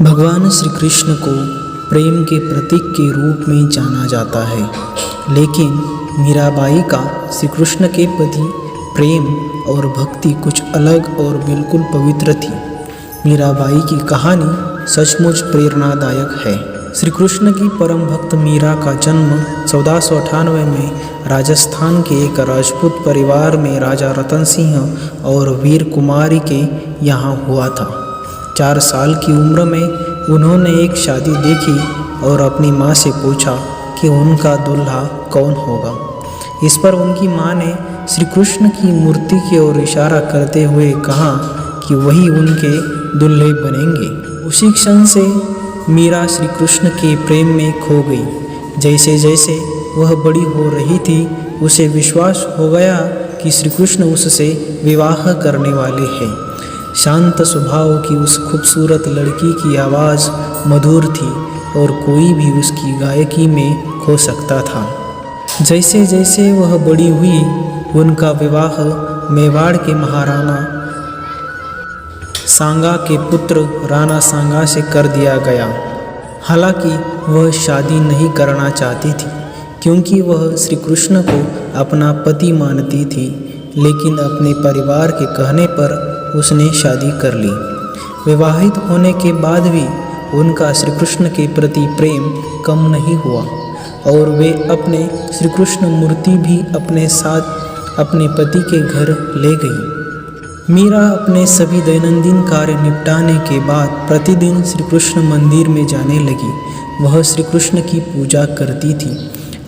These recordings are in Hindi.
भगवान श्री कृष्ण को प्रेम के प्रतीक के रूप में जाना जाता है, लेकिन मीराबाई का श्री कृष्ण के प्रति प्रेम और भक्ति कुछ अलग और बिल्कुल पवित्र थी। मीराबाई की कहानी सचमुच प्रेरणादायक है। श्री कृष्ण की परम भक्त मीरा का जन्म 1498 में राजस्थान के एक राजपूत परिवार में राजा रतन सिंह और वीर कुमारी के यहाँ हुआ था। 4 साल की उम्र में उन्होंने एक शादी देखी और अपनी माँ से पूछा कि उनका दूल्हा कौन होगा। इस पर उनकी माँ ने श्री कृष्ण की मूर्ति की ओर इशारा करते हुए कहा कि वही उनके दूल्हे बनेंगे। उसी क्षण से मीरा श्री कृष्ण के प्रेम में खो गई। जैसे जैसे वह बड़ी हो रही थी, उसे विश्वास हो गया कि श्री कृष्ण उससे विवाह करने वाले हैं। शांत स्वभाव की उस खूबसूरत लड़की की आवाज़ मधुर थी और कोई भी उसकी गायकी में खो सकता था। जैसे जैसे वह बड़ी हुई, उनका विवाह मेवाड़ के महाराणा सांगा के पुत्र राणा सांगा से कर दिया गया। हालांकि वह शादी नहीं करना चाहती थी, क्योंकि वह श्री कृष्ण को अपना पति मानती थी, लेकिन अपने परिवार के कहने पर उसने शादी कर ली। विवाहित होने के बाद भी उनका श्री कृष्ण के प्रति प्रेम कम नहीं हुआ और वे अपने श्री कृष्ण मूर्ति भी अपने साथ अपने पति के घर ले गई। मीरा अपने सभी दैनंदिन कार्य निपटाने के बाद प्रतिदिन श्री कृष्ण मंदिर में जाने लगी। वह श्री कृष्ण की पूजा करती थी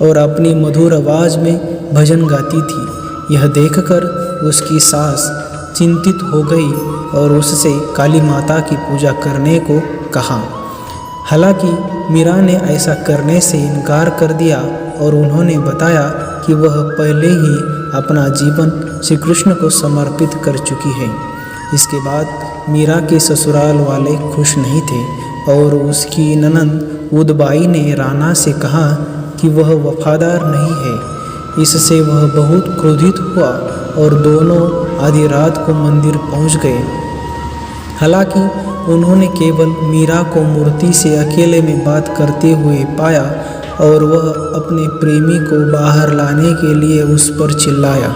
और अपनी मधुर आवाज़ में भजन गाती थी। यह देखकर उसकी सास चिंतित हो गई और उससे काली माता की पूजा करने को कहा। हालांकि मीरा ने ऐसा करने से इनकार कर दिया और उन्होंने बताया कि वह पहले ही अपना जीवन श्री कृष्ण को समर्पित कर चुकी है। इसके बाद मीरा के ससुराल वाले खुश नहीं थे और उसकी ननंद उदबाई ने राणा से कहा कि वह वफादार नहीं है। इससे वह बहुत क्रोधित हुआ और दोनों आधी रात को मंदिर पहुंच गए। हालांकि उन्होंने केवल मीरा को मूर्ति से अकेले में बात करते हुए पाया और वह अपने प्रेमी को बाहर लाने के लिए उस पर चिल्लाया।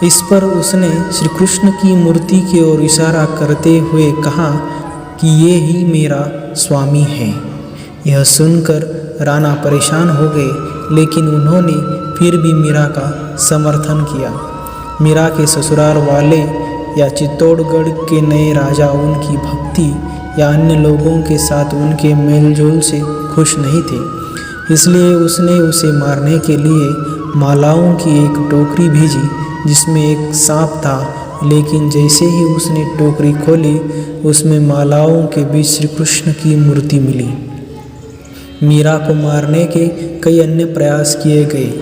इस पर उसने श्री कृष्ण की मूर्ति की ओर इशारा करते हुए कहा कि ये ही मेरा स्वामी है। यह सुनकर राणा परेशान हो गए, लेकिन उन्होंने फिर भी मीरा का समर्थन किया। मीरा के ससुराल वाले या चित्तौड़गढ़ के नए राजा उनकी भक्ति या अन्य लोगों के साथ उनके मेलजोल से खुश नहीं थे, इसलिए उसने उसे मारने के लिए मालाओं की एक टोकरी भेजी जिसमें एक सांप था। लेकिन जैसे ही उसने टोकरी खोली, उसमें मालाओं के बीच श्री कृष्ण की मूर्ति मिली। मीरा को मारने के कई अन्य प्रयास किए गए,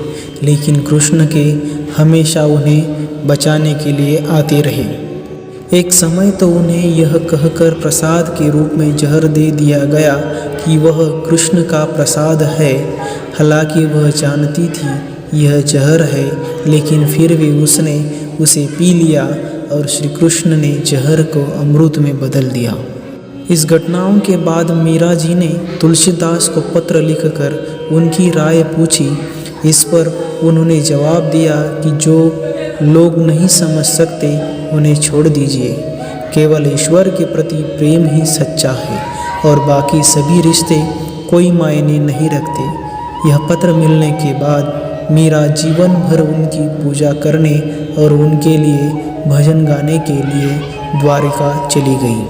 लेकिन कृष्ण के हमेशा उन्हें बचाने के लिए आते रहे। एक समय तो उन्हें यह कहकर प्रसाद के रूप में जहर दे दिया गया कि वह कृष्ण का प्रसाद है। हालांकि वह जानती थी यह जहर है, लेकिन फिर भी उसने उसे पी लिया और श्री कृष्ण ने जहर को अमृत में बदल दिया। इस घटनाओं के बाद मीरा जी ने तुलसीदास को पत्र लिखकर उनकी राय पूछी। इस पर उन्होंने जवाब दिया कि जो लोग नहीं समझ सकते उन्हें छोड़ दीजिए। केवल ईश्वर के प्रति प्रेम ही सच्चा है और बाकी सभी रिश्ते कोई मायने नहीं रखते। यह पत्र मिलने के बाद मीरा जीवन भर उनकी पूजा करने और उनके लिए भजन गाने के लिए द्वारिका चली गई।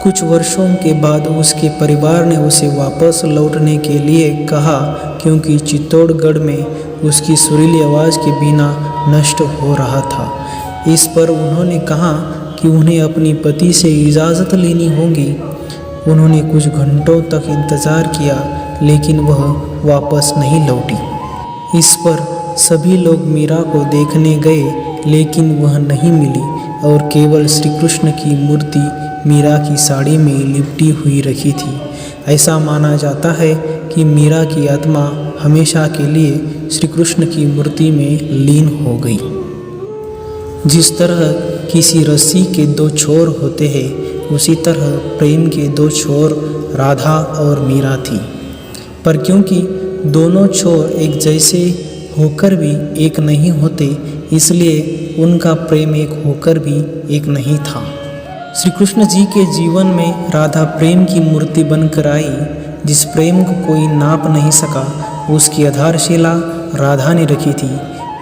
कुछ वर्षों के बाद उसके परिवार ने उसे वापस लौटने के लिए कहा, क्योंकि चित्तौड़गढ़ में उसकी सुरीली आवाज़ के बिना नष्ट हो रहा था। इस पर उन्होंने कहा कि उन्हें अपनी पति से इजाज़त लेनी होगी। उन्होंने कुछ घंटों तक इंतज़ार किया, लेकिन वह वापस नहीं लौटी। इस पर सभी लोग मीरा को देखने गए, लेकिन वह नहीं मिली और केवल श्री कृष्ण की मूर्ति मीरा की साड़ी में लिपटी हुई रखी थी। ऐसा माना जाता है कि मीरा की आत्मा हमेशा के लिए श्री कृष्ण की मूर्ति में लीन हो गई। जिस तरह किसी रस्सी के 2 छोर होते हैं, उसी तरह प्रेम के दो छोर राधा और मीरा थी, पर क्योंकि दोनों छोर एक जैसे होकर भी एक नहीं होते, इसलिए उनका प्रेम एक होकर भी एक नहीं था। श्री कृष्ण जी के जीवन में राधा प्रेम की मूर्ति बनकर आई। जिस प्रेम को कोई नाप नहीं सका, उसकी आधारशिला राधा ने रखी थी।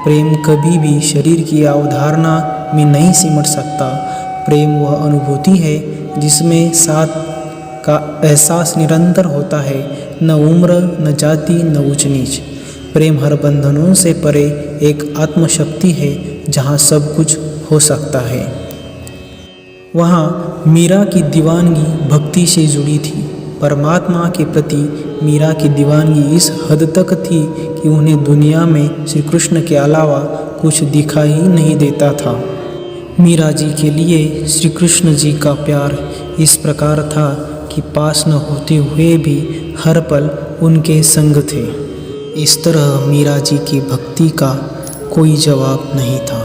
प्रेम कभी भी शरीर की अवधारणा में नहीं सिमट सकता। प्रेम वह अनुभूति है जिसमें साथ का एहसास निरंतर होता है, न उम्र, न जाति, न ऊंच नीच। प्रेम हर बंधनों से परे एक आत्मशक्ति है जहाँ सब कुछ हो सकता है। वहाँ मीरा की दीवानगी भक्ति से जुड़ी थी। परमात्मा के प्रति मीरा की दीवानगी इस हद तक थी कि उन्हें दुनिया में श्री कृष्ण के अलावा कुछ दिखाई ही नहीं देता था। मीरा जी के लिए श्री कृष्ण जी का प्यार इस प्रकार था कि पास न होते हुए भी हर पल उनके संग थे। इस तरह मीरा जी की भक्ति का कोई जवाब नहीं था।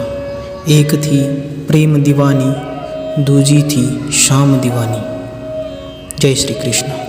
एक थी प्रेम दीवानी, दूजी थी श्याम दीवानी। जय श्री कृष्ण।